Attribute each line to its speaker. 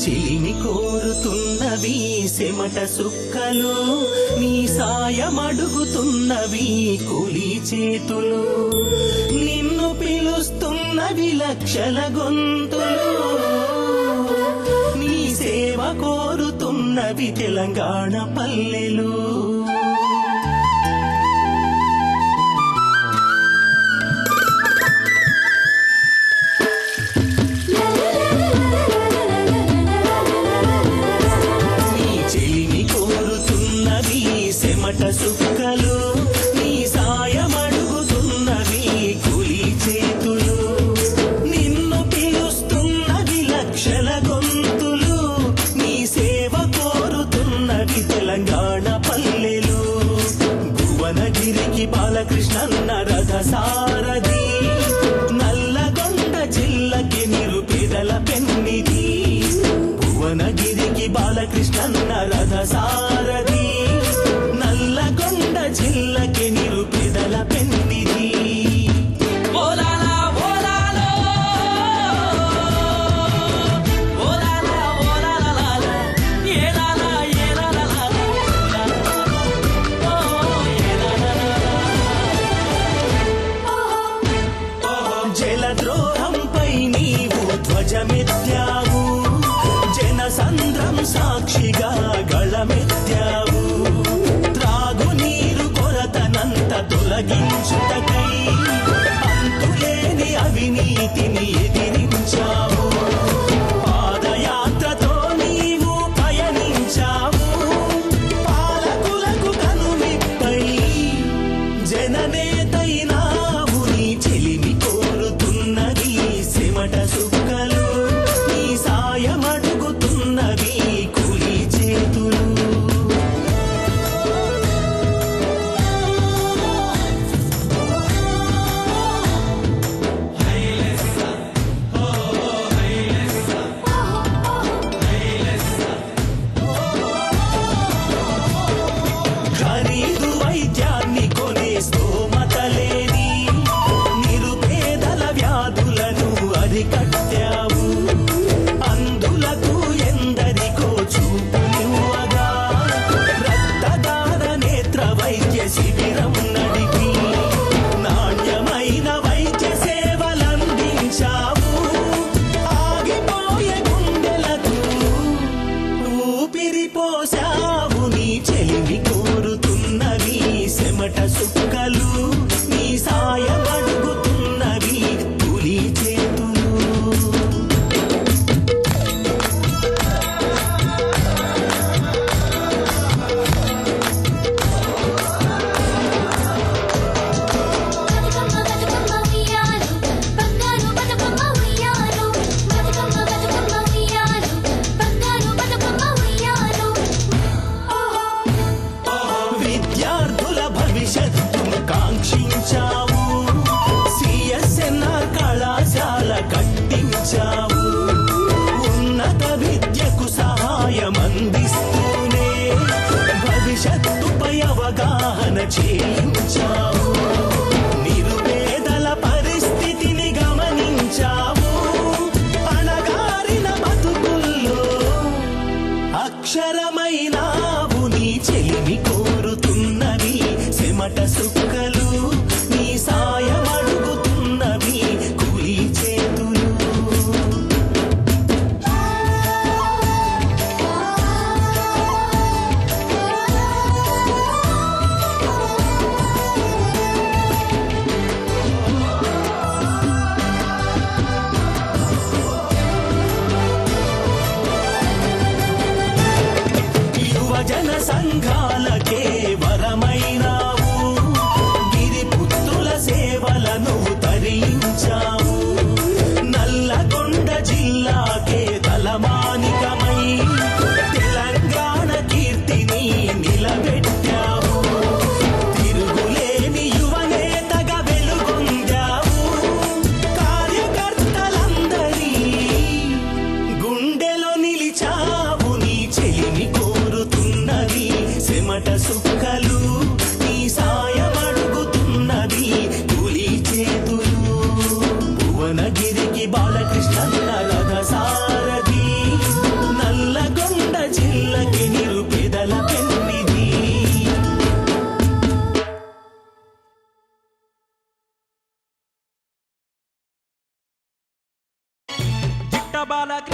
Speaker 1: చెలిని కోరుతున్నవి చెమట సుక్కలు, నీ సాయమడుగుతున్నవి కూలి చేతులు, నిన్ను పిలుస్తున్నవి లక్షల గొంతులు, నీ సేవ కోరుతున్నవి తెలంగాణ పల్లెలు. చెమట సుక్కలు, నీ సాయమడుగుతున్నవి కూలి చేతులు, నిన్ను పిలుస్తున్నవి లక్షల గొంతులు, నీ సేవ కోరుతున్నవి తెలంగాణ పల్లెలు. భువనగిరికి బాలకృష్ణన్న రథ సారథి, నల్లగొండ జిల్లకి నిరుపేదల పెన్నిధి. భువనగిరికి బాలకృష్ణన్న రథ సారథి, నల్లగొండ జిల్లకి నిరుపేదల పెన్నిధి. జలద్రోహంపై నీవు ధ్వజమెత్తావు, జనసంద్రం సాక్షిగా గళమెత్తావు, త్రాగునీరు కొరతనంత తొలగించుటకై అంతులేని అవినీతిని ఎదిరించావు, పాదయాత్రతో నీవు పయనించావు, పాలకులకు కనువిప్పై జననేతైనావు. నీ చెలిమి కోరుతున్నది చెమట సుక్కలు, నీ సాయమడుగుతున్నవి కూలి చేతులు. భువనగిరికి బాలకృష్ణన్న రథ సారథి నల్లగొండ జిల్లకి నిరుపేదల పెన్నిధి.
Speaker 2: బాలకృష్ణ